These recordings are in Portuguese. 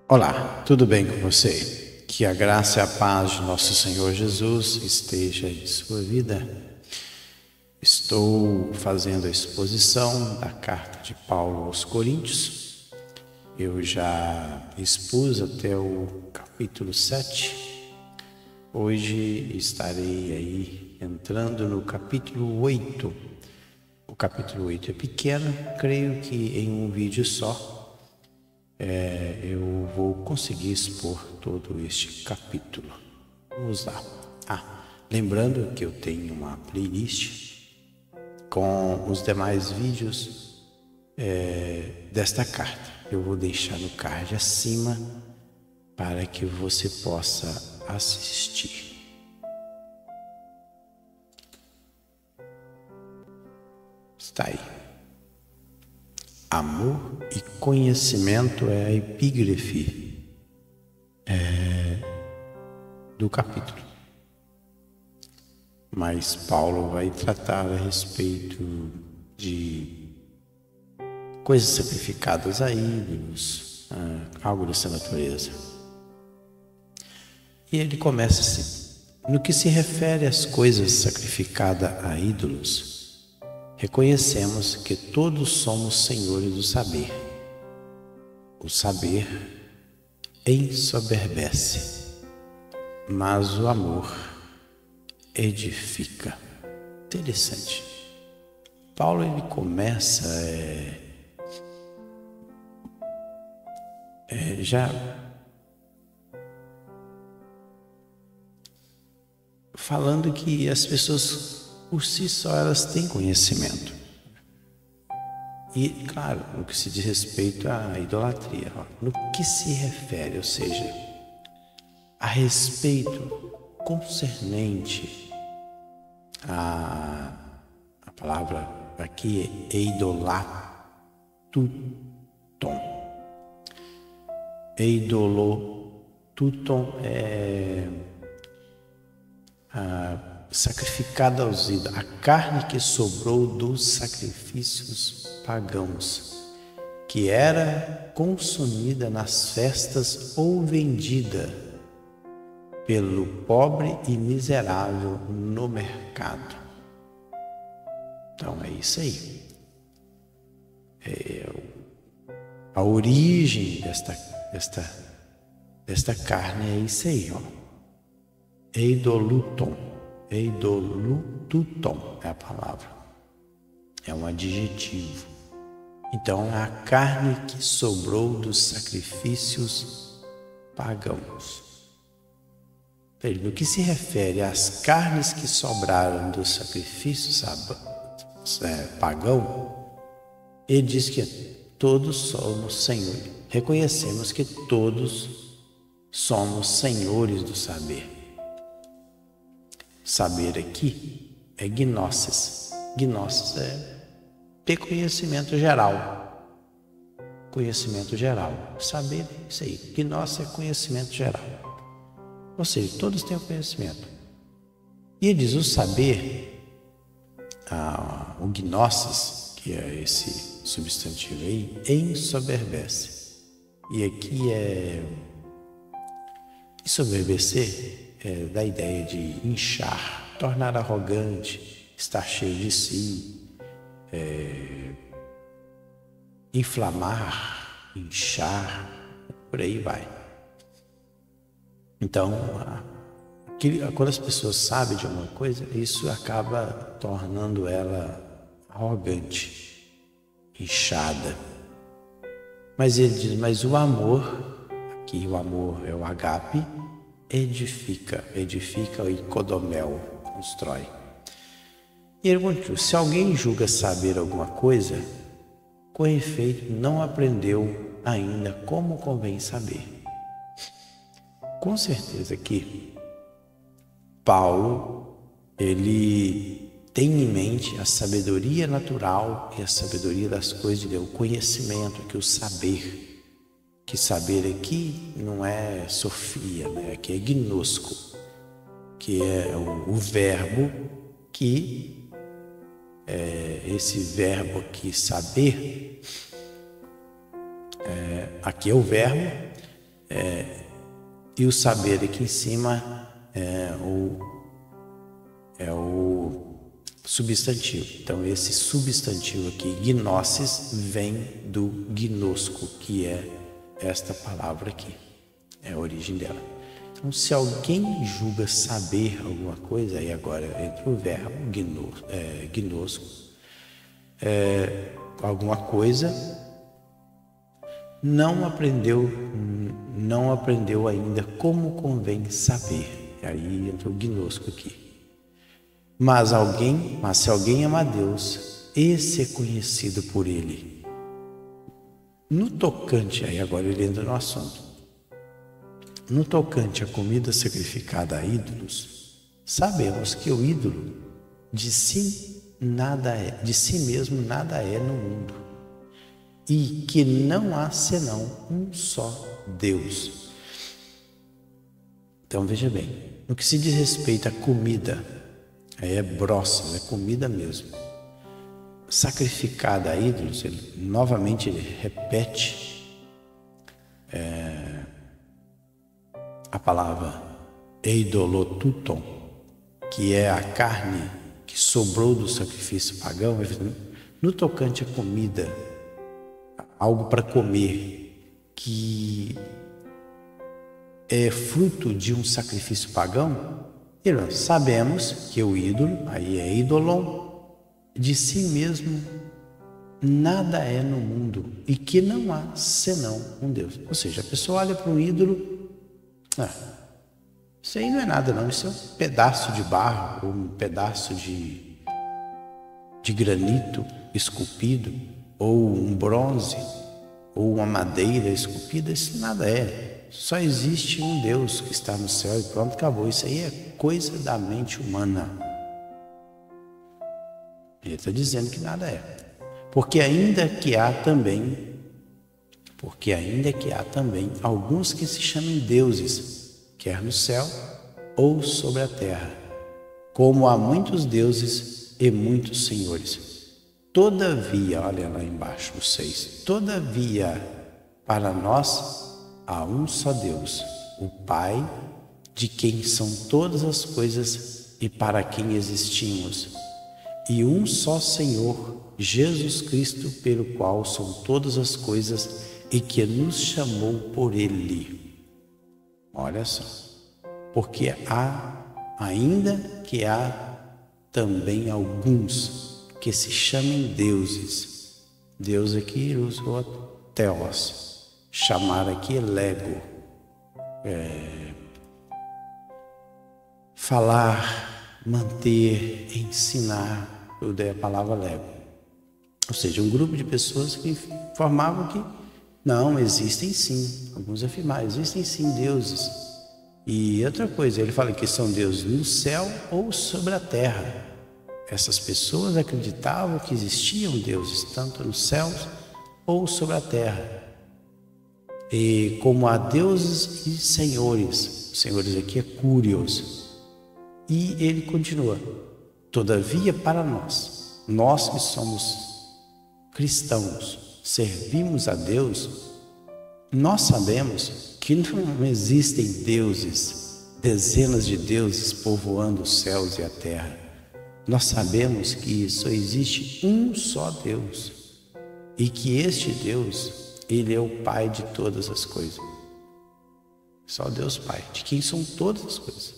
Olá, tudo bem com você? Que a graça e a paz de nosso Senhor Jesus esteja em sua vida. Estou fazendo a exposição da carta de Paulo aos Coríntios. Eu já expus até o capítulo 7. Hoje estarei aí entrando no capítulo 8. O capítulo 8 é pequeno, creio que em um vídeo só eu vou conseguir expor todo este capítulo. Vamos lá. Lembrando que eu tenho uma playlist com os demais vídeos desta carta. Eu vou deixar no card acima para que você possa assistir. Está aí. Amor e conhecimento é a epígrafe do capítulo. Mas Paulo vai tratar a respeito de coisas sacrificadas a ídolos, algo dessa natureza. E ele começa assim: no que se refere às coisas sacrificadas a ídolos, reconhecemos que todos somos senhores do saber. O saber ensoberbece, mas o amor edifica. Interessante. Paulo ele começa já falando que as pessoas por si só elas têm conhecimento. E, claro, no que se diz respeito à idolatria, no que se refere, ou seja, a respeito concernente a palavra aqui é eidolatuton. Eidolotuton é sacrificada aos ídolos, a carne que sobrou dos sacrifícios pagãos, que era consumida nas festas ou vendida pelo pobre e miserável no mercado. Então é isso aí. A origem desta carne é isso aí, Eidoluton é a palavra, é um adjetivo. Então, a carne que sobrou dos sacrifícios pagãos. No que se refere às carnes que sobraram dos sacrifícios pagãos, ele diz que todos somos senhores. Reconhecemos que todos somos senhores do saber. Saber aqui é gnosis. Gnosis é ter conhecimento geral. Conhecimento geral. Saber é isso aí. Gnosis é conhecimento geral. Ou seja, todos têm o conhecimento. E ele diz o saber, o gnosis, que é esse substantivo aí, ensoberbece. E aqui ensoberbecer da ideia de inchar, tornar arrogante, estar cheio de si, inflamar, inchar, por aí vai. Então, quando as pessoas sabem de alguma coisa, isso acaba tornando ela arrogante, inchada. Mas ele diz, mas o amor, aqui o amor é o agape, edifica o icodomel, constrói. E ele continua: se alguém julga saber alguma coisa, com efeito não aprendeu ainda como convém saber. Com certeza que Paulo, ele tem em mente a sabedoria natural e a sabedoria das coisas de Deus, o conhecimento, que o saber. Que saber aqui não é sofia, né? Aqui é gnosco, que é o verbo que esse verbo aqui, saber, aqui é o verbo E o saber aqui em cima é o substantivo. Então esse substantivo aqui, gnosis, vem do gnosco, que é esta palavra aqui, é a origem dela. Então se alguém julga saber alguma coisa, aí agora entra o verbo gnosco, alguma coisa, não aprendeu ainda como convém saber. Aí entra o gnosco aqui. Mas se alguém ama a Deus, esse é conhecido por ele. No tocante, aí agora ele entra no assunto. No tocante à comida sacrificada a ídolos, sabemos que o ídolo de si mesmo nada é no mundo, e que não há senão um só Deus. Então veja bem, no que se diz respeito à comida, aí é brossa, é comida mesmo, sacrificada a ídolos, novamente ele repete a palavra eidolotuton, que é a carne que sobrou do sacrifício pagão. No tocante à comida, algo para comer que é fruto de um sacrifício pagão, sabemos que o ídolo, aí é ídolon, de si mesmo nada é no mundo, e que não há senão um Deus. Ou seja, a pessoa olha para um ídolo, isso aí não é nada não, isso é um pedaço de barro, ou um pedaço de granito esculpido, ou um bronze, ou uma madeira esculpida, isso nada é. Só existe um Deus que está no céu e pronto, acabou. Isso aí é coisa da mente humana. Ele está dizendo que nada é. Porque ainda que há também alguns que se chamem deuses, quer no céu ou sobre a terra, como há muitos deuses e muitos senhores. Todavia, olha lá embaixo, o 6, todavia, para nós há um só Deus, o Pai, de quem são todas as coisas e para quem existimos, e um só Senhor, Jesus Cristo, pelo qual são todas as coisas e que nos chamou por Ele. Olha só, porque ainda que há também alguns que se chamem deuses. Deus aqui usou teos, chamar aqui é lego, falar, manter, ensinar, tudo é a palavra lego. Ou seja, um grupo de pessoas que informavam que não, existem sim, alguns afirmaram, existem sim deuses. E outra coisa, ele fala que são deuses no céu ou sobre a terra. Essas pessoas acreditavam que existiam deuses tanto nos céus ou sobre a terra. E como há deuses e senhores, senhores aqui é curios. E ele continua, todavia para nós que somos cristãos, servimos a Deus, nós sabemos que não existem deuses, dezenas de deuses povoando os céus e a terra. Nós sabemos que só existe um só Deus e que este Deus, Ele é o Pai de todas as coisas. Só Deus Pai, de quem são todas as coisas.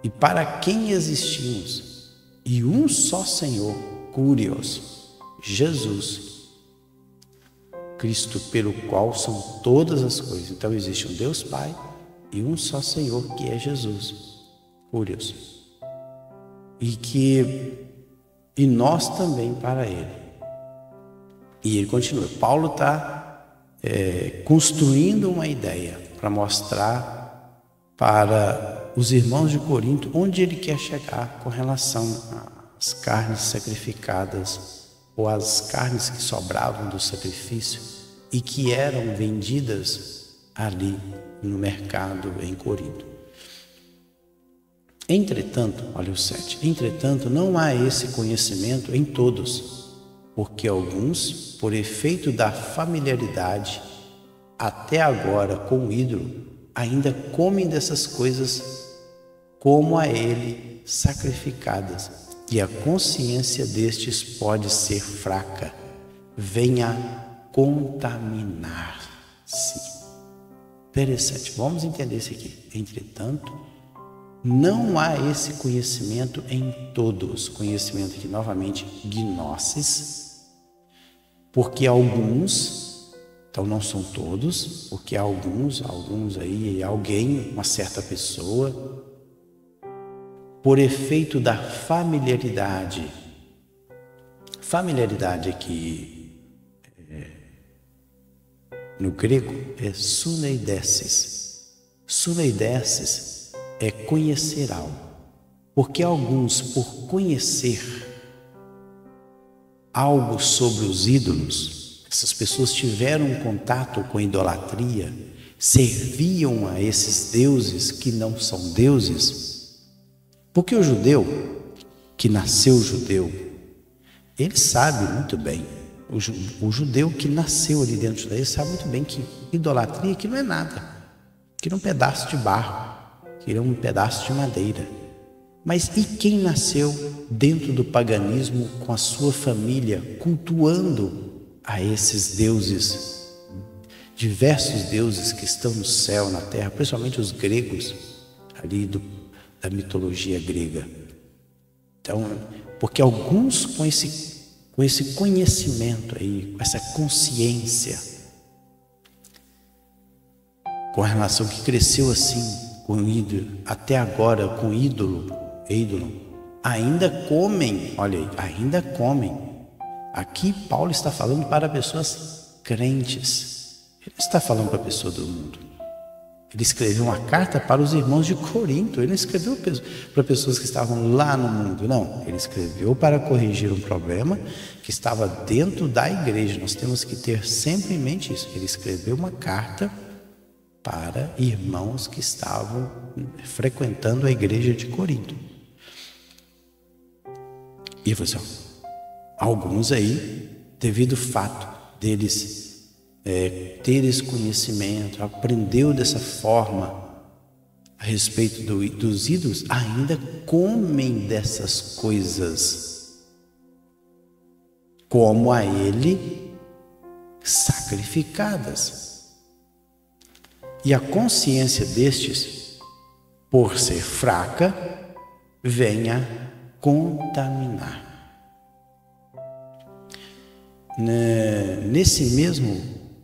E para quem existimos, e um só Senhor, Curios, Jesus Cristo, pelo qual são todas as coisas. Então existe um Deus Pai e um só Senhor, que é Jesus, Curios. E nós também para Ele. E ele continua. Paulo está construindo uma ideia para mostrar para os irmãos de Corinto onde ele quer chegar com relação às carnes sacrificadas ou às carnes que sobravam do sacrifício e que eram vendidas ali no mercado em Corinto. Entretanto, olha o 7, entretanto não há esse conhecimento em todos, porque alguns, por efeito da familiaridade, até agora com o ídolo ainda comem dessas coisas como a ele sacrificadas, e a consciência destes pode ser fraca, venha contaminar-se. Interessante, vamos entender isso aqui. Entretanto, não há esse conhecimento em todos. Conhecimento aqui, novamente, gnosis, porque alguns, então não são todos, porque alguns aí, alguém, uma certa pessoa, por efeito da familiaridade aqui no grego é suneidesis. Suneidesis é conhecer algo, porque alguns, por conhecer algo sobre os ídolos, essas pessoas tiveram um contato com idolatria, serviam a esses deuses que não são deuses. Porque o judeu, que nasceu judeu, ele sabe muito bem, o judeu que nasceu ali dentro dele sabe muito bem que idolatria que não é nada, que é um pedaço de barro, que é um pedaço de madeira. Mas e quem nasceu dentro do paganismo com a sua família, cultuando a esses deuses, diversos deuses que estão no céu, na terra, principalmente os gregos, ali da mitologia grega. Então, porque alguns com esse conhecimento aí, com essa consciência, com a relação que cresceu assim, com o ídolo, até agora com ídolo, ainda comem, olha aí, ainda comem. Aqui Paulo está falando para pessoas crentes, ele não está falando para a pessoa do mundo. Ele escreveu uma carta para os irmãos de Corinto. Ele não escreveu para pessoas que estavam lá no mundo, não. Ele escreveu para corrigir um problema que estava dentro da igreja. Nós temos que ter sempre em mente isso. Ele escreveu uma carta para irmãos que estavam frequentando a igreja de Corinto. E você, alguns aí, devido ao fato deles ter esse conhecimento, aprendeu dessa forma a respeito dos ídolos, ainda comem dessas coisas como a ele sacrificadas. E a consciência destes, por ser fraca, venha contaminar.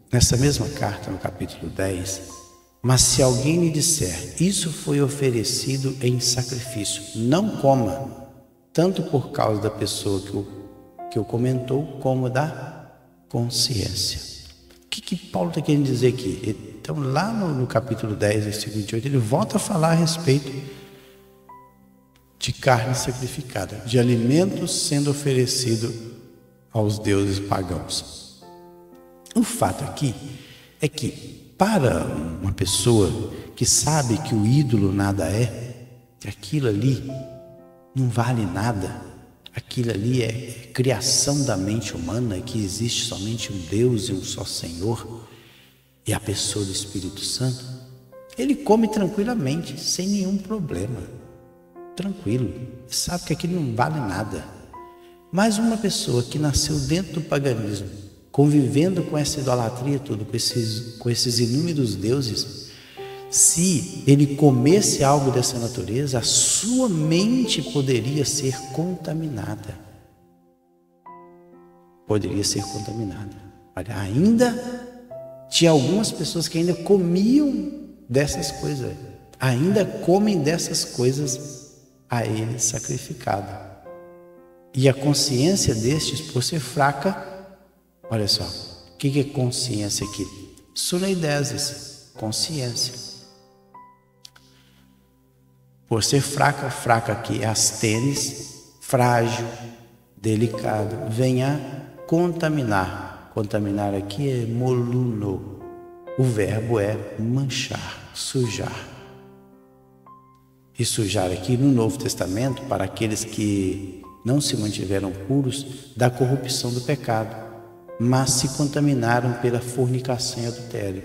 Nessa mesma carta, no capítulo 10, mas se alguém lhe disser, isso foi oferecido em sacrifício, não coma, tanto por causa da pessoa que o comentou, como da consciência. O que Paulo está querendo dizer aqui? Então, lá no capítulo 10, versículo 28, ele volta a falar a respeito de carne sacrificada, de alimentos sendo oferecido aos deuses pagãos. O fato aqui é que, para uma pessoa que sabe que o ídolo nada é, que aquilo ali não vale nada, aquilo ali é criação da mente humana, que existe somente um Deus e um só Senhor, e a pessoa do Espírito Santo, ele come tranquilamente, sem nenhum problema, tranquilo, sabe que aquilo não vale nada. Mas uma pessoa que nasceu dentro do paganismo, convivendo com essa idolatria toda, com esses inúmeros deuses, se ele comesse algo dessa natureza, a sua mente poderia ser contaminada. Poderia ser contaminada. Olha, ainda tinha algumas pessoas que ainda comiam dessas coisas, ainda comem dessas coisas a ele sacrificado. E a consciência destes, por ser fraca, olha só, o que é consciência aqui? Suneidesis, consciência. Por ser fraca aqui, astenes, frágil, delicado, venha contaminar. Contaminar aqui é moluno. O verbo é manchar, sujar. E sujar aqui no Novo Testamento, para aqueles que não se mantiveram puros da corrupção do pecado, mas se contaminaram pela fornicação e adultério.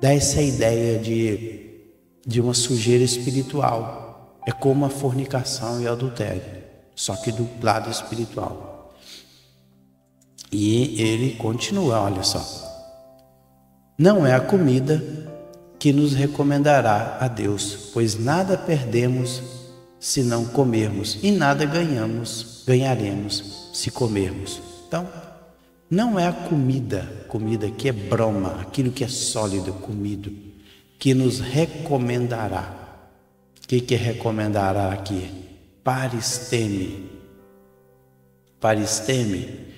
dá essa ideia de uma sujeira espiritual. É como a fornicação e o adultério, só que do lado espiritual. E ele continua, olha só. Não é a comida que nos recomendará a Deus, pois nada perdemos se não comermos, e nada ganharemos se comermos. Então, não é a comida que é broma, aquilo que é sólido, comido, que nos recomendará. O que é recomendará aqui? Paristeme. Paristeme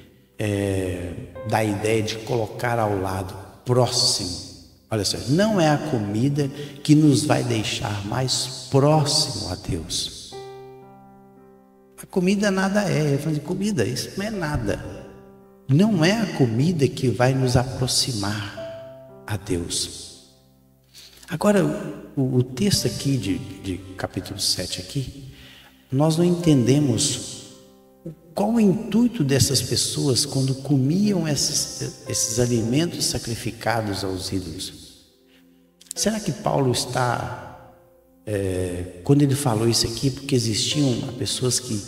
dá a ideia de colocar ao lado, próximo. Olha só, não é a comida que nos vai deixar mais próximo a Deus. A comida nada é. Eu falo de comida, isso não é nada. Não é a comida que vai nos aproximar a Deus. Agora, o texto aqui de capítulo 7 aqui, nós não entendemos qual o intuito dessas pessoas quando comiam esses alimentos sacrificados aos ídolos. Será que Paulo está, quando ele falou isso aqui, porque existiam pessoas que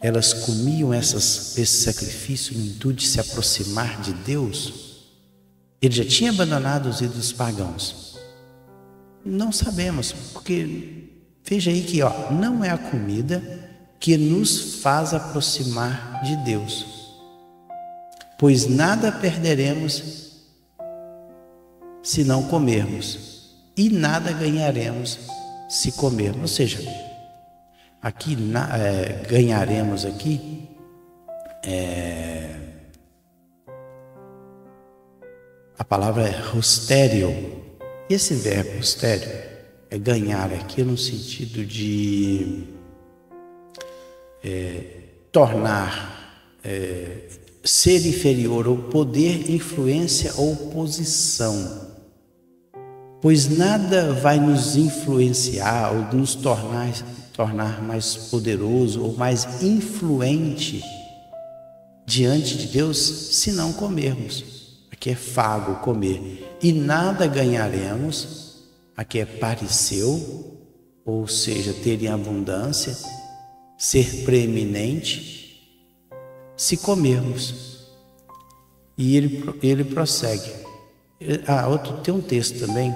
elas comiam esse sacrifício no intuito de se aproximar de Deus? Ele já tinha abandonado os ídolos pagãos? Não sabemos, porque veja aí que não é a comida que nos faz aproximar de Deus, pois nada perderemos se não comermos, e nada ganharemos se comermos. Ou seja, aqui ganharemos aqui a palavra é rostério. E esse verbo rostério é ganhar aqui no sentido de tornar, ser inferior, ou poder, influência ou posição. Pois nada vai nos influenciar ou nos tornar mais poderoso ou mais influente diante de Deus se não comermos. Aqui é fago, comer. E nada ganharemos, aqui é pareceu, ou seja, ter em abundância, ser preeminente, se comermos. E ele prossegue. Tem um texto também,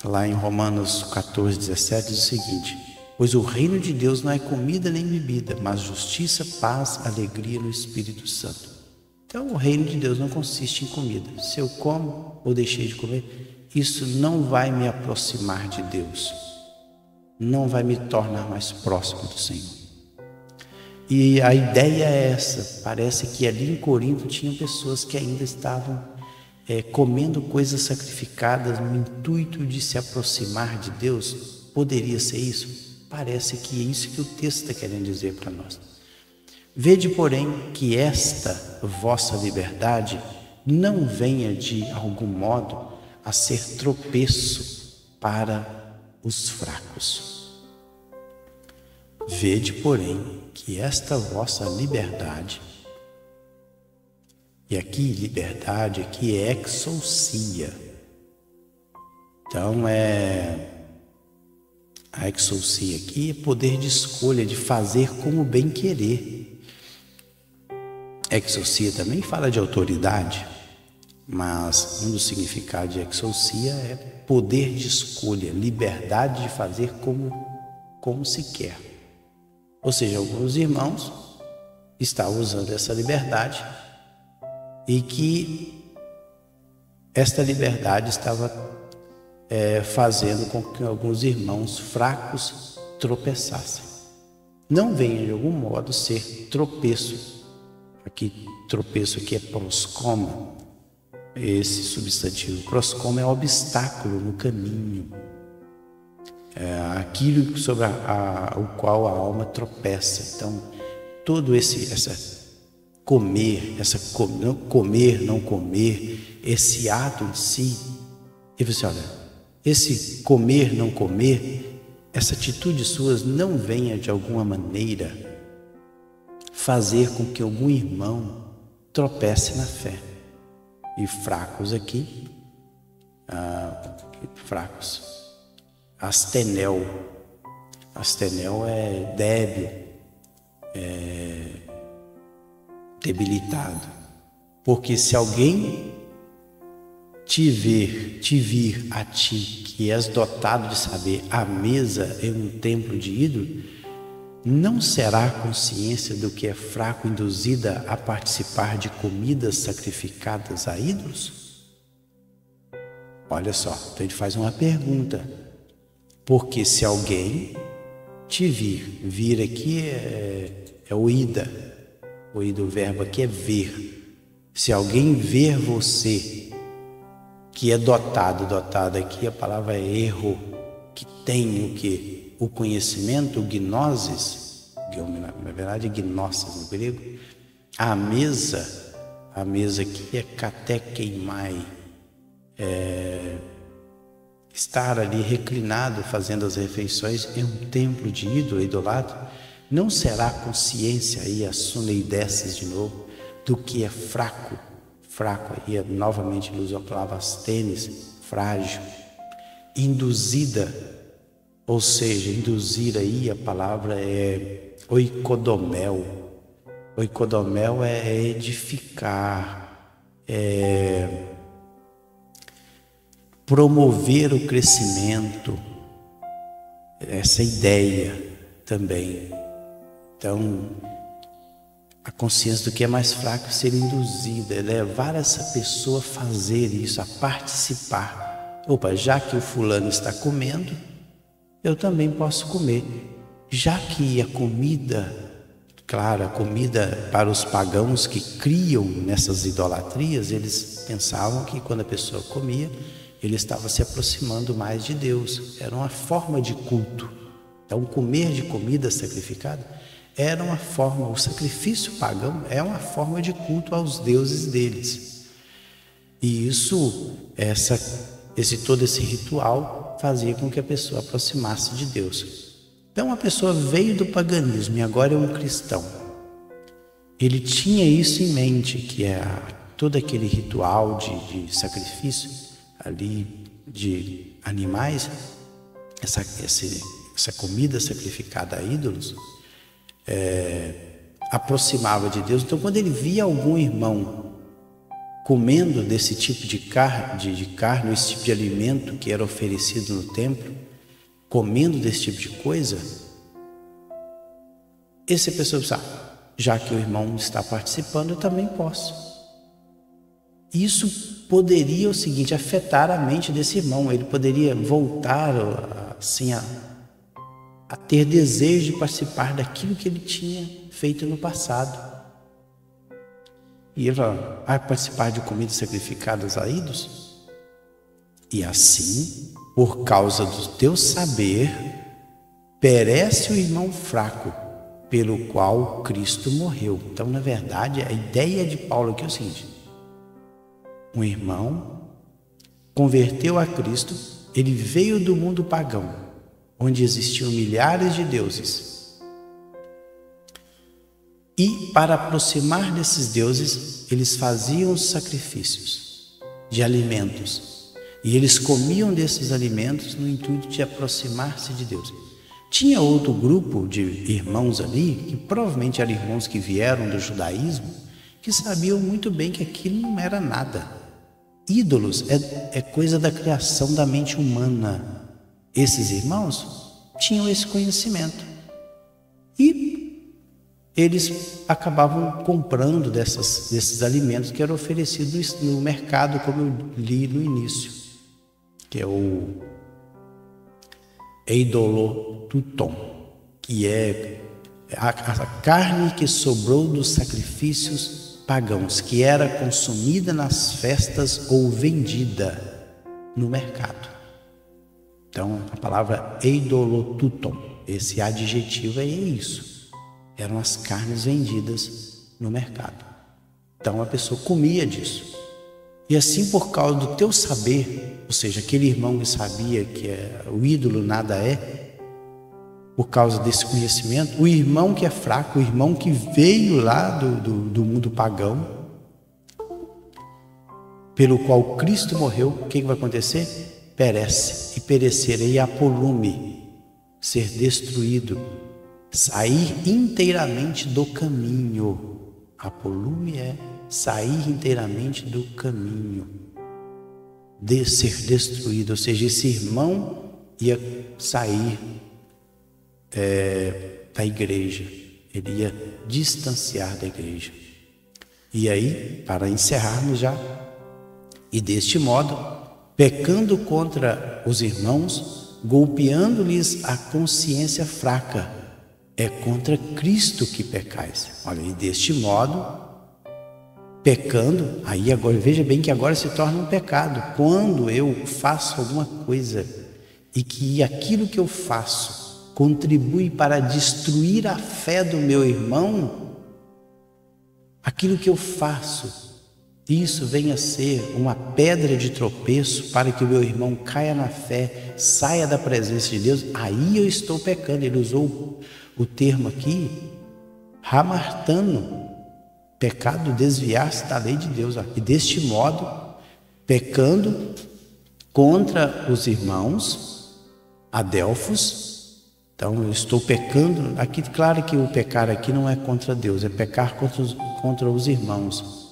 lá em Romanos 14, 17, diz o seguinte: pois o reino de Deus não é comida nem bebida, mas justiça, paz, alegria no Espírito Santo. Então o reino de Deus não consiste em comida. Se eu como ou deixei de comer, isso não vai me aproximar de Deus, não vai me tornar mais próximo do Senhor. E a ideia é essa. Parece que ali em Corinto tinham pessoas que ainda estavam comendo coisas sacrificadas no intuito de se aproximar de Deus. Poderia ser isso? Parece que é isso que o texto está querendo dizer para nós. Vede, porém, que esta vossa liberdade não venha de algum modo a ser tropeço para os fracos. Vede, porém, que esta vossa liberdade, e aqui liberdade, aqui é exousia. Então a exousia aqui é poder de escolha, de fazer como bem querer. Exousia também fala de autoridade, mas um dos significados de exousia é poder de escolha, liberdade de fazer como se quer. Ou seja, alguns irmãos estavam usando essa liberdade e que esta liberdade estava fazendo com que alguns irmãos fracos tropeçassem. Não venha de algum modo ser tropeço. Tropeço aqui é proskoma. Esse substantivo proskoma é obstáculo no caminho. Aquilo sobre o qual a alma tropeça. Então, todo não comer, esse ato em si, e você olha, esse comer, não comer, essa atitude suas não venha de alguma maneira fazer com que algum irmão tropece na fé. E fracos aqui fracos. Astenel é débil, debilitado. Porque se alguém te vir a ti, que és dotado de saber, a mesa em um templo de ídolo, não será a consciência do que é fraco induzida a participar de comidas sacrificadas a ídolos? Olha só, então ele faz uma pergunta. Porque se alguém te vir aqui é o ida, o verbo aqui é ver. Se alguém ver você, que é dotado aqui, a palavra é erro, que tem o que? O conhecimento, o gnosis, na verdade gnosis no grego. A mesa aqui é katekeimai, estar ali reclinado fazendo as refeições em um templo de ídolo, idolatra, não será consciência aí, a suneideces de novo, do que é fraco aí novamente ele usa a palavra astênis, frágil, induzida, ou seja, induzir aí a palavra é oikodomel. Oikodomel é edificar, promover o crescimento, essa ideia também. Então, a consciência do que é mais fraco ser induzida, é levar essa pessoa a fazer isso, a participar. Opa, já que o fulano está comendo, eu também posso comer. Já que a comida, claro, a comida para os pagãos que criam nessas idolatrias, eles pensavam que quando a pessoa comia, ele estava se aproximando mais de Deus. Era uma forma de culto. Então, comer de comida sacrificada era uma forma, o sacrifício pagão é uma forma de culto aos deuses deles. E todo esse ritual fazia com que a pessoa aproximasse de Deus. Então, a pessoa veio do paganismo e agora é um cristão. Ele tinha isso em mente, que é todo aquele ritual de sacrifício ali de animais, essa comida sacrificada a ídolos, aproximava de Deus. Então, quando ele via algum irmão comendo desse tipo de carne, esse tipo de alimento que era oferecido no templo, comendo desse tipo de coisa, essa pessoa pensava, já que o irmão está participando, eu também posso. Isso poderia, o seguinte, afetar a mente desse irmão. Ele poderia voltar assim a ter desejo de participar daquilo que ele tinha feito no passado. E ele falou, vai participar de comidas sacrificadas a ídolos? E assim, por causa do teu saber, perece o irmão fraco, pelo qual Cristo morreu. Então, na verdade, a ideia de Paulo aqui é o seguinte: um irmão converteu a Cristo, ele veio do mundo pagão, onde existiam milhares de deuses. E para aproximar desses deuses, eles faziam os sacrifícios de alimentos. E eles comiam desses alimentos no intuito de aproximar-se de Deus. Tinha outro grupo de irmãos ali, que provavelmente eram irmãos que vieram do judaísmo, que sabiam muito bem que aquilo não era nada. Ídolos é coisa da criação da mente humana. Esses irmãos tinham esse conhecimento. E eles acabavam comprando desses alimentos que eram oferecidos no mercado, como eu li no início, que é o eidolotuton, que é a carne que sobrou dos sacrifícios pagãos, que era consumida nas festas ou vendida no mercado. Então, a palavra eidolotuton, esse adjetivo é isso. Eram as carnes vendidas no mercado. Então, a pessoa comia disso. E assim, por causa do teu saber, ou seja, aquele irmão que sabia que o ídolo nada é, por causa desse conhecimento, o irmão que é fraco, o irmão que veio lá do mundo pagão, pelo qual Cristo morreu, o que vai acontecer? Perece, e perecerei apolume, ser destruído, sair inteiramente do caminho. Apolume é sair inteiramente do caminho, de ser destruído, ou seja, esse irmão ia sair da igreja, ele ia distanciar da igreja. E aí, para encerrarmos já, e deste modo, pecando contra os irmãos, golpeando-lhes a consciência fraca, é contra Cristo que pecais. Olha, e deste modo, pecando, aí agora, veja bem que agora se torna um pecado. Quando eu faço alguma coisa e que aquilo que eu faço contribui para destruir a fé do meu irmão, aquilo que eu faço, isso venha a ser uma pedra de tropeço para que o meu irmão caia na fé, saia da presença de Deus, aí eu estou pecando. Ele usou o termo aqui, hamartano, pecado, desviar-se da lei de Deus. E deste modo, pecando contra os irmãos, adelfos. Então eu estou pecando, aqui claro que o pecar aqui não é contra Deus, é pecar contra os irmãos.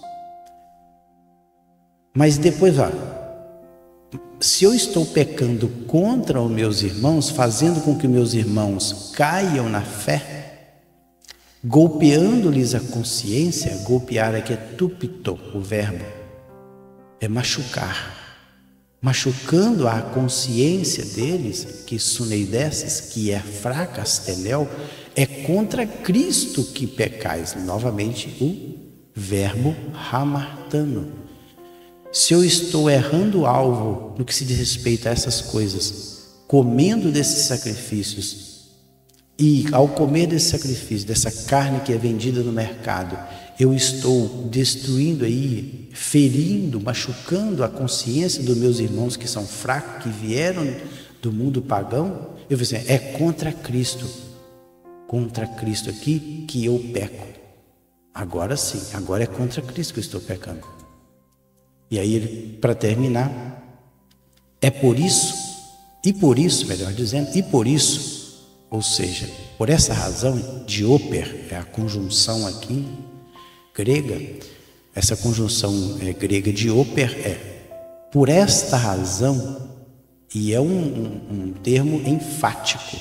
Mas depois, se eu estou pecando contra os meus irmãos, fazendo com que meus irmãos caiam na fé, golpeando-lhes a consciência, golpear aqui é tupito, o verbo, é machucar, machucando a consciência deles, que suneideces, que é fraca, astenel, é contra Cristo que pecais. Novamente o verbo hamartano. Se eu estou errando o alvo no que se diz respeito a essas coisas, comendo desses sacrifícios, e ao comer desse sacrifício, dessa carne que é vendida no mercado, eu estou destruindo aí, ferindo, machucando a consciência dos meus irmãos que são fracos, que vieram do mundo pagão, eu vou dizer, é contra Cristo aqui que eu peco. Agora sim, agora é contra Cristo que eu estou pecando. E aí ele, para terminar, por isso, melhor dizendo, ou seja, por essa razão, dioper, é a conjunção aqui grega, essa conjunção grega dioper por esta razão, e é um termo enfático,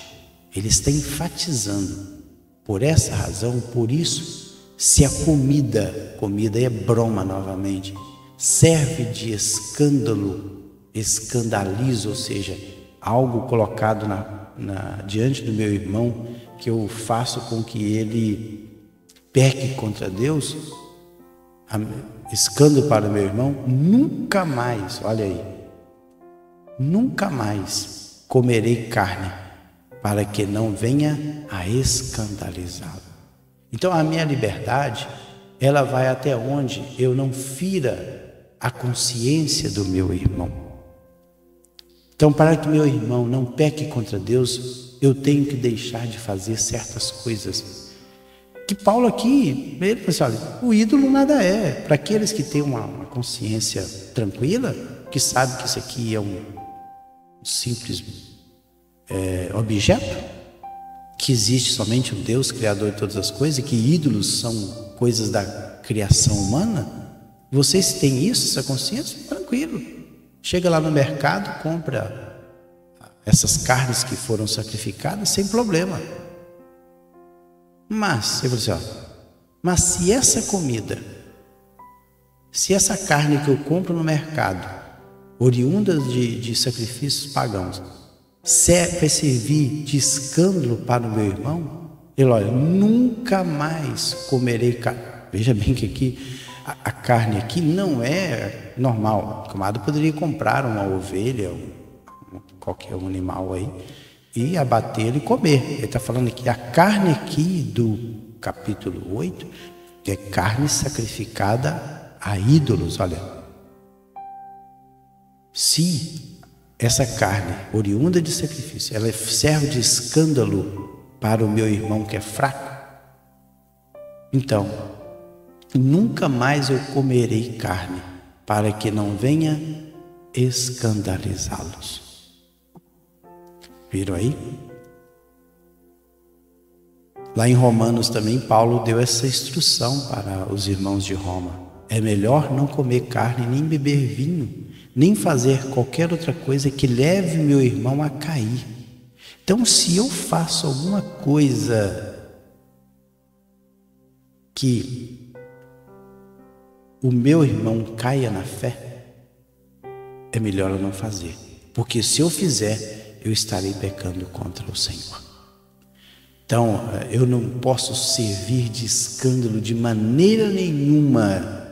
ele está enfatizando, por essa razão, por isso, se a comida é broma novamente, serve de escândalo, escandaliza, ou seja, algo colocado diante do meu irmão, que eu faço com que ele peque contra Deus, escândalo para o meu irmão, nunca mais, olha aí, nunca mais comerei carne, para que não venha a escandalizá-lo. Então a minha liberdade, ela vai até onde eu não fira a consciência do meu irmão. Então, para que meu irmão não peque contra Deus, eu tenho que deixar de fazer certas coisas. Que Paulo aqui, ele fala assim, olha, o ídolo nada é. Para aqueles que têm uma consciência tranquila, que sabe que isso aqui é um simples objeto, que existe somente um Deus, Criador de todas as coisas, e que ídolos são coisas da criação humana. Vocês têm isso, essa consciência? Tranquilo. Chega lá no mercado, compra essas carnes que foram sacrificadas sem problema. Mas, eu vou dizer, mas se essa comida, se essa carne que eu compro no mercado, oriunda de sacrifícios pagãos, vai servir de escândalo para o meu irmão, ele, olha, nunca mais comerei carne. Veja bem que aqui a carne aqui não é normal. O camarada poderia comprar uma ovelha, qualquer animal aí, e abatê-lo e comer. Ele está falando aqui, a carne aqui do capítulo 8 é carne sacrificada a ídolos. Olha, se essa carne oriunda de sacrifício, ela serve de escândalo para o meu irmão que é fraco, então nunca mais eu comerei carne, para que não venha escandalizá-los. Viram aí? Lá em Romanos também, Paulo deu essa instrução para os irmãos de Roma. É melhor não comer carne, nem beber vinho, nem fazer qualquer outra coisa que leve meu irmão a cair. Então, se eu faço alguma coisa que o meu irmão caia na fé, é melhor eu não fazer. Porque se eu fizer, eu estarei pecando contra o Senhor. Então, eu não posso servir de escândalo de maneira nenhuma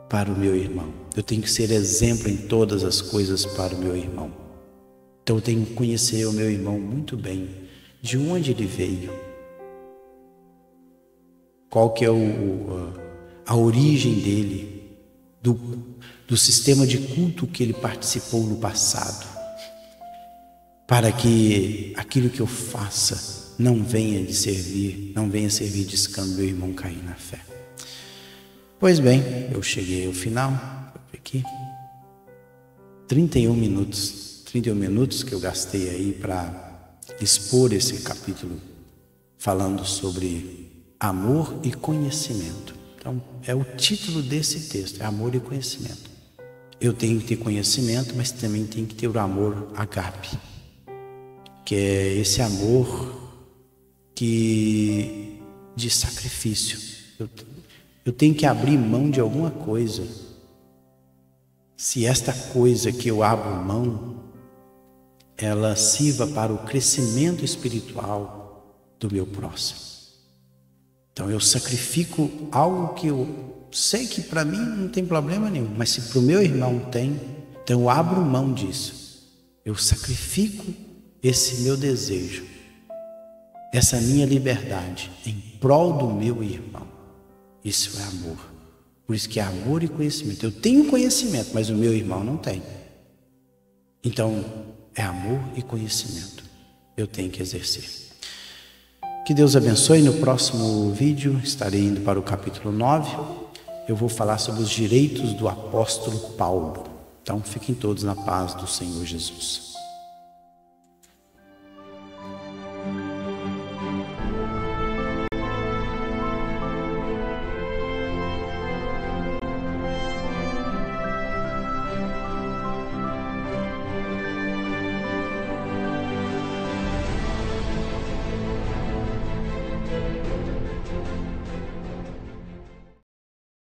para o meu irmão. Eu tenho que ser exemplo em todas as coisas para o meu irmão. Então eu tenho que conhecer o meu irmão muito bem, de onde ele veio, qual que é a origem dele, do sistema de culto que ele participou no passado, para que aquilo que eu faça não venha servir de escândalo meu irmão cair na fé. Pois bem, eu cheguei ao final, aqui, 31 minutos que eu gastei aí para expor esse capítulo, falando sobre amor e conhecimento. Então, é o título desse texto, é amor e conhecimento. Eu tenho que ter conhecimento, mas também tenho que ter o amor agape, que é esse amor de sacrifício. Eu tenho que abrir mão de alguma coisa. Se esta coisa que eu abro mão, ela sirva para o crescimento espiritual do meu próximo. Então eu sacrifico algo que eu sei que para mim não tem problema nenhum, mas se para o meu irmão tem, então eu abro mão disso. Eu sacrifico esse meu desejo, essa minha liberdade em prol do meu irmão. Isso é amor. Por isso que é amor e conhecimento. Eu tenho conhecimento, mas o meu irmão não tem. Então, é amor e conhecimento. Eu tenho que exercer. Que Deus abençoe. No próximo vídeo, estarei indo para o capítulo 9. Eu vou falar sobre os direitos do apóstolo Paulo. Então, fiquem todos na paz do Senhor Jesus.